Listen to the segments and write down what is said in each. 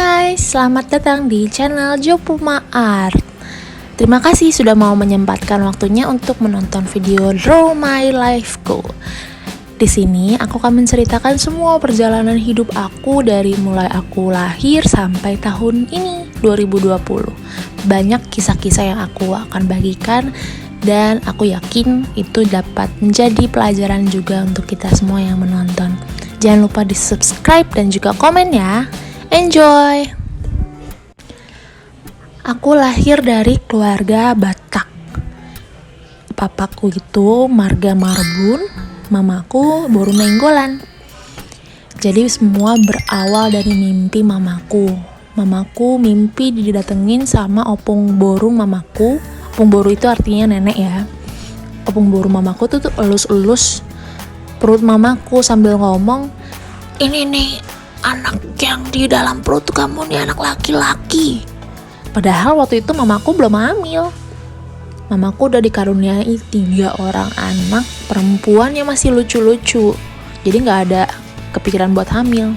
Hai, selamat datang di channel Jopuma Art. Terima kasih sudah mau menyempatkan waktunya untuk menonton video Draw My Life-ku. Di sini aku akan menceritakan semua perjalanan hidup aku dari mulai aku lahir sampai tahun ini 2020. Banyak kisah-kisah yang aku akan bagikan dan aku yakin itu dapat menjadi pelajaran juga untuk kita semua yang menonton. Jangan lupa di subscribe dan juga komen ya. Enjoy! Aku lahir dari keluarga Batak. Papaku itu marga Marbun, mamaku Boru Nenggolan. Jadi semua berawal dari mimpi mamaku. Mamaku mimpi didatengin sama opung borung mamaku. Opung boru itu artinya nenek ya. Opung boru mamaku tuh elus-elus perut mamaku sambil ngomong, "Ini nih anak yang di dalam perut kamu nih anak laki-laki." Padahal waktu itu mamaku belum hamil. Mamaku udah dikaruniai 3 orang anak perempuan yang masih lucu-lucu. Jadi gak ada kepikiran buat hamil.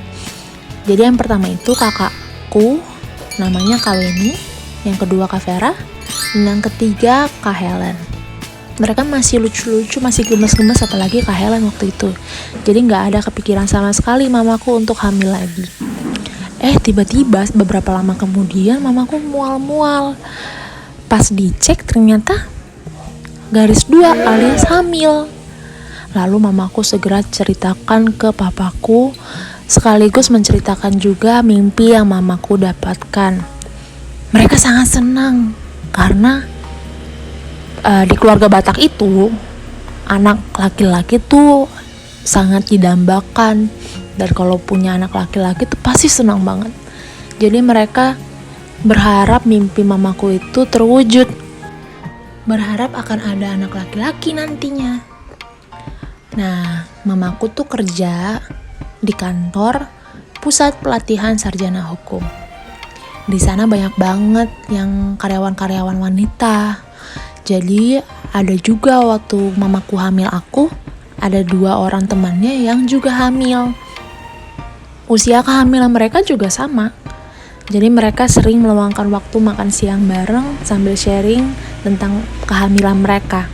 Jadi yang pertama itu kakakku, namanya Kak Weni. Yang kedua Kak Vera. Dan yang ketiga Kak Helen. Mereka masih lucu-lucu, masih gemes-gemes, apalagi Kak Helen waktu itu. Jadi gak ada kepikiran sama sekali mamaku untuk hamil lagi. Tiba-tiba beberapa lama kemudian mamaku mual-mual. Pas dicek ternyata garis 2 alias hamil. Lalu mamaku segera ceritakan ke papaku, sekaligus menceritakan juga mimpi yang mamaku dapatkan. Mereka sangat senang karena di keluarga Batak itu anak laki-laki tuh sangat didambakan, dan kalau punya anak laki-laki tuh pasti senang banget. Jadi mereka berharap mimpi mamaku itu terwujud, berharap akan ada anak laki-laki nantinya. Nah, mamaku tuh kerja di kantor pusat pelatihan sarjana hukum. Di sana banyak banget yang karyawan-karyawan wanita. Jadi ada juga waktu mamaku hamil aku, ada 2 orang temannya yang juga hamil. Usia kehamilan mereka juga sama. Jadi mereka sering meluangkan waktu makan siang bareng sambil sharing tentang kehamilan mereka.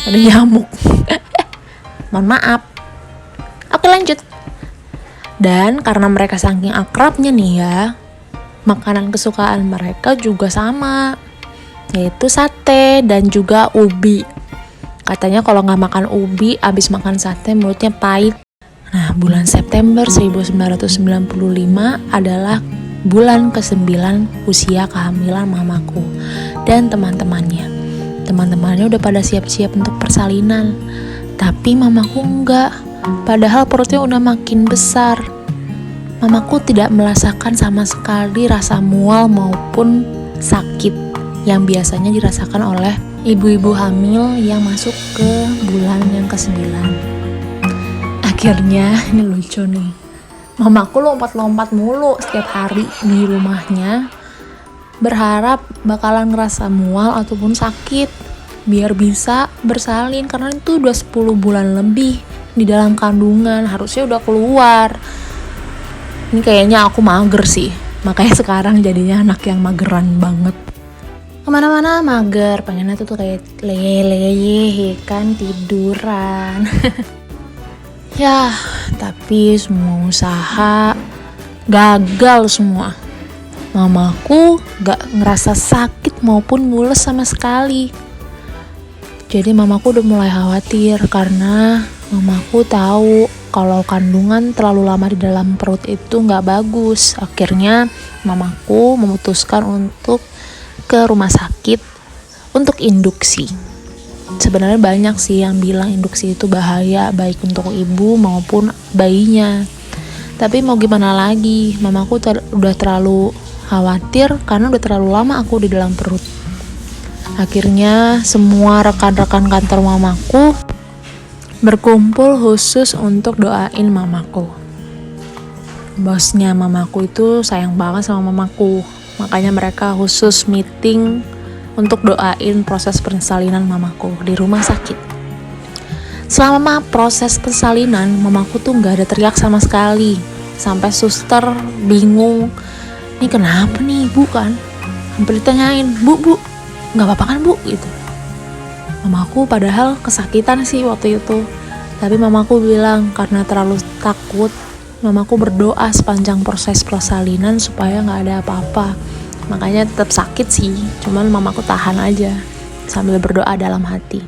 Ada nyamuk. Mohon maaf. Oke, lanjut. Dan karena mereka saking akrabnya nih ya, makanan kesukaan mereka juga sama, yaitu sate dan juga ubi. Katanya kalau nggak makan ubi, abis makan sate mulutnya pahit. Nah, bulan September 1995 adalah bulan ke-9 usia kehamilan mamaku dan teman-temannya. Teman-temannya udah pada siap-siap untuk persalinan, tapi mamaku enggak. Padahal perutnya udah makin besar. Mamaku tidak merasakan sama sekali rasa mual maupun sakit yang biasanya dirasakan oleh ibu-ibu hamil yang masuk ke bulan yang ke-9. Akhirnya, ini lucu nih, mamaku lompat-lompat mulu setiap hari di rumahnya, berharap bakalan ngerasa mual ataupun sakit biar bisa bersalin, karena itu udah 10 bulan lebih di dalam kandungan, harusnya udah keluar. Ini kayaknya aku mager sih, makanya sekarang jadinya anak yang mageran banget. Kemana-mana mager, pengennya tuh kayak leye-leye kan, tiduran. Ya, tapi semua usaha gagal semua. Mamaku gak ngerasa sakit maupun mules sama sekali. Jadi mamaku udah mulai khawatir karena mamaku tahu kalau kandungan terlalu lama di dalam perut itu gak bagus. Akhirnya mamaku memutuskan untuk ke rumah sakit untuk induksi. Sebenarnya banyak sih yang bilang induksi itu bahaya, baik untuk ibu maupun bayinya. Tapi mau gimana lagi, mamaku udah terlalu khawatir karena udah terlalu lama aku di dalam perut. Akhirnya semua rekan-rekan kantor mamaku berkumpul khusus untuk doain mamaku. Bosnya mamaku itu sayang banget sama mamaku, makanya mereka khusus meeting untuk doain proses persalinan mamaku di rumah sakit. Selama proses persalinan, mamaku tuh gak ada teriak sama sekali. sampai suster bingung, ini kenapa nih ibu kan, hampir ditanyain, bu nggak apa-apa kan bu gitu. Mamaku padahal kesakitan sih waktu itu, tapi mamaku bilang karena terlalu takut, mamaku berdoa sepanjang proses persalinan supaya nggak ada apa-apa. Makanya tetap sakit sih, cuman mamaku tahan aja sambil berdoa dalam hati.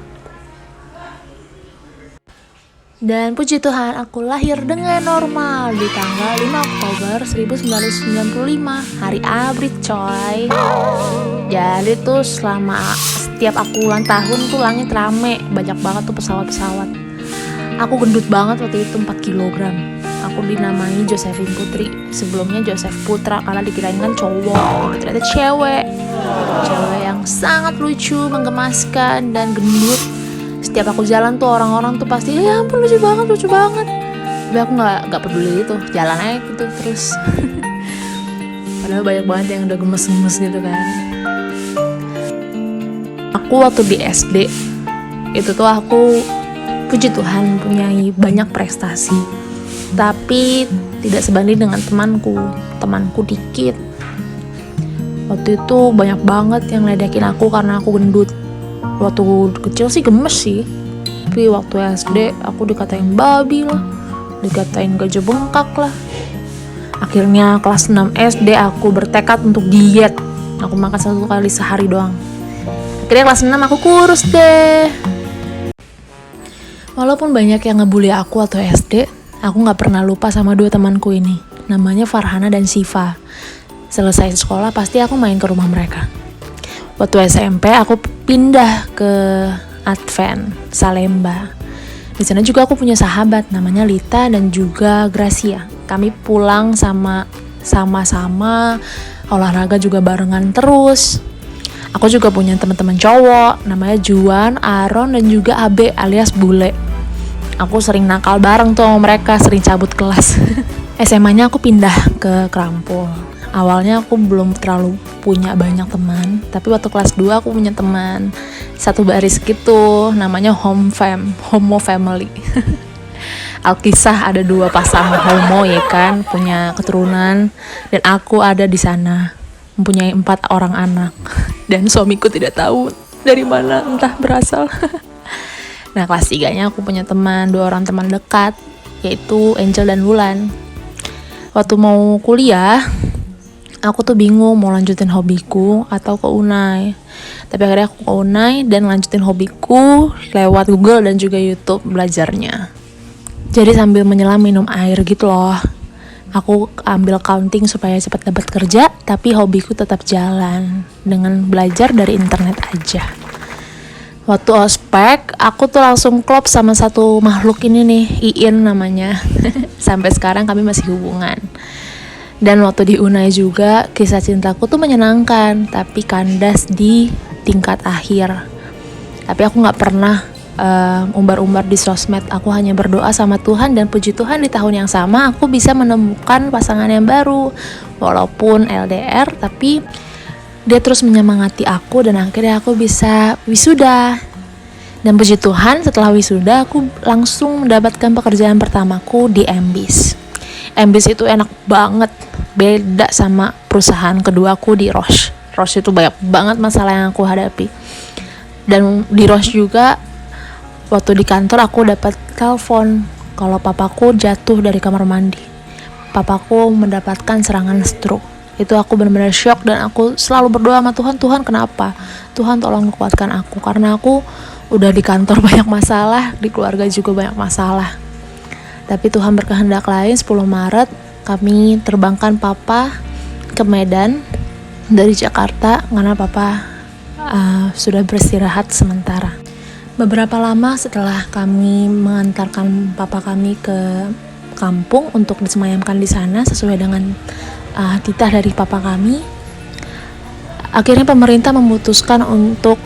Dan puji Tuhan, aku lahir dengan normal di tanggal 5 Oktober 1995, hari abrit coy. Jadi tuh selama setiap aku ulang tahun tuh langit rame, banyak banget tuh pesawat-pesawat. Aku gendut banget waktu itu, 4 kilogram. Aku dinamai Josephine Putri, sebelumnya Joseph Putra karena dikirain kan cowok, ternyata cewek yang sangat lucu, menggemaskan dan gendut. Setiap aku jalan tuh orang-orang tuh pasti ya ampun lucu banget, tapi aku nggak peduli itu, jalan aja gitu terus. Padahal banyak banget yang udah gemes-gemes gitu kan. Aku waktu di SD itu tuh aku puji Tuhan punya banyak prestasi, tapi tidak sebanding dengan temanku dikit. Waktu itu banyak banget yang ledekin aku karena aku gendut. Waktu kecil sih gemes sih, tapi waktu SD aku dikatain babi lah, dikatain gajah bengkak lah. Akhirnya kelas 6 SD aku bertekad untuk diet. Aku makan 1 kali sehari doang. Akhirnya kelas 6 aku kurus deh. Walaupun banyak yang ngebully aku waktu SD, aku gak pernah lupa sama 2 temanku ini. Namanya Farhana dan Siva. Selesai sekolah pasti aku main ke rumah mereka. Waktu SMP aku pindah ke Advent Salemba. Di sana juga aku punya sahabat namanya Lita dan juga Gracia. Kami pulang sama-sama olahraga juga barengan terus. Aku juga punya teman-teman cowok namanya Juan, Aaron dan juga Abe alias Bule. Aku sering nakal bareng tuh sama mereka, sering cabut kelas. SMA-nya aku pindah ke Krampul. Awalnya aku belum terlalu punya banyak teman, tapi waktu kelas 2 aku punya teman satu baris gitu, namanya Homo Family. Alkisah ada 2 pasang homo ya kan, punya keturunan, dan aku ada di sana mempunyai 4 orang anak, dan suamiku tidak tahu dari mana entah berasal. Nah kelas 3-nya aku punya teman 2 orang teman dekat, yaitu Angel dan Wulan. Waktu mau kuliah aku tuh bingung mau lanjutin hobiku atau ke Unai. Tapi akhirnya aku ke Unai dan lanjutin hobiku lewat Google dan juga YouTube belajarnya. Jadi sambil menyelam minum air gitu loh. Aku ambil accounting supaya cepat dapat kerja, tapi hobiku tetap jalan dengan belajar dari internet aja. Waktu ospek, aku tuh langsung klop sama satu makhluk ini nih, Iin namanya. Sampai sekarang kami masih hubungan. Dan waktu di Unai juga kisah cintaku tuh menyenangkan, tapi kandas di tingkat akhir. Tapi aku gak pernah umbar-umbar di sosmed. Aku hanya berdoa sama Tuhan, dan puji Tuhan di tahun yang sama aku bisa menemukan pasangan yang baru. Walaupun LDR, tapi dia terus menyemangati aku dan akhirnya aku bisa wisuda. Dan puji Tuhan setelah wisuda aku langsung mendapatkan pekerjaan pertamaku di MBIS. MBIS itu enak banget, beda sama perusahaan keduaku di Roche. Roche itu banyak banget masalah yang aku hadapi. Dan di Roche juga waktu di kantor aku dapat telepon kalau papaku jatuh dari kamar mandi. Papaku mendapatkan serangan stroke. Itu aku benar-benar shock dan aku selalu berdoa sama Tuhan, Tuhan kenapa? Tuhan tolong kuatkan aku, karena aku udah di kantor banyak masalah, di keluarga juga banyak masalah. Tapi Tuhan berkehendak lain. 10 Maret kami terbangkan papa ke Medan dari Jakarta karena papa sudah beristirahat sementara. Beberapa lama setelah kami mengantarkan papa kami ke kampung untuk disemayamkan di sana sesuai dengan titah dari papa kami, akhirnya pemerintah memutuskan untuk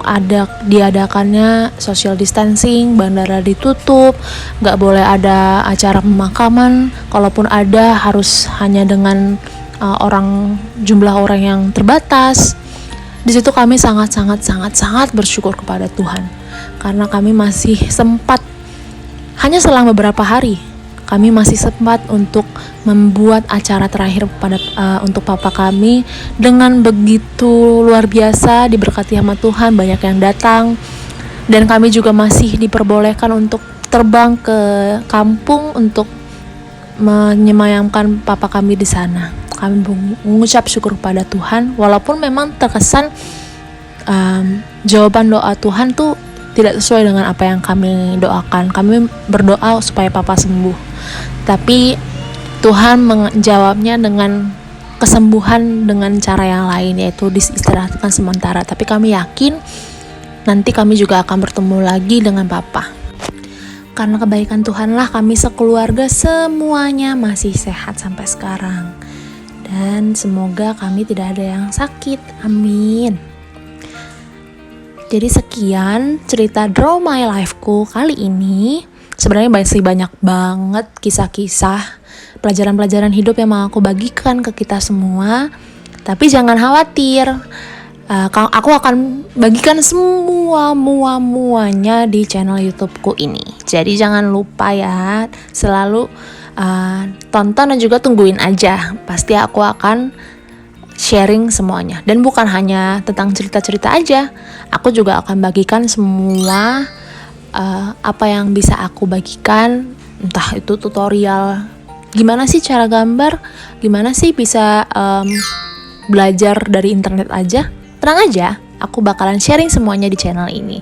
diadakannya social distancing, bandara ditutup, nggak boleh ada acara pemakaman, kalaupun ada harus hanya dengan jumlah orang yang terbatas. Di situ kami sangat bersyukur kepada Tuhan, karena kami masih sempat hanya selang beberapa hari kami masih sempat untuk membuat acara terakhir untuk papa kami dengan begitu luar biasa, diberkati sama Tuhan, banyak yang datang. Dan kami juga masih diperbolehkan untuk terbang ke kampung untuk menyemayamkan papa kami di sana. Kami mengucap syukur pada Tuhan, walaupun memang terkesan jawaban doa Tuhan tuh tidak sesuai dengan apa yang kami doakan. Kami berdoa supaya papa sembuh, tapi Tuhan menjawabnya dengan kesembuhan dengan cara yang lain, yaitu diistirahatkan sementara. Tapi kami yakin nanti kami juga akan bertemu lagi dengan papa. Karena kebaikan Tuhan lah kami sekeluarga semuanya masih sehat sampai sekarang. Dan semoga kami tidak ada yang sakit. Amin. Jadi sekian cerita Draw My Life-ku kali ini. Sebenarnya masih banyak banget kisah-kisah, pelajaran-pelajaran hidup yang mau aku bagikan ke kita semua. Tapi jangan khawatir, aku akan bagikan semuanya di channel YouTube-ku ini. Jadi jangan lupa ya, selalu tonton dan juga tungguin aja. Pasti aku akan sharing semuanya. Dan bukan hanya tentang cerita-cerita aja, aku juga akan bagikan semua apa yang bisa aku bagikan. Entah itu tutorial, gimana sih cara gambar, gimana sih bisa belajar dari internet aja. Tenang aja, aku bakalan sharing semuanya di channel ini.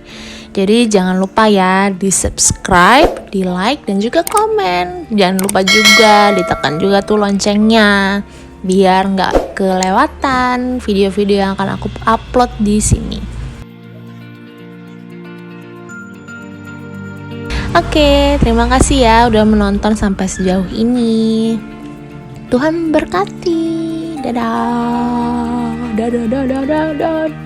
Jadi jangan lupa ya di subscribe, di like, dan juga komen. Jangan lupa juga ditekan juga tuh loncengnya, biar nggak kelewatan video-video yang akan aku upload di sini. Oke, terima kasih ya udah menonton sampai sejauh ini. Tuhan berkati. Dadah. Dadah.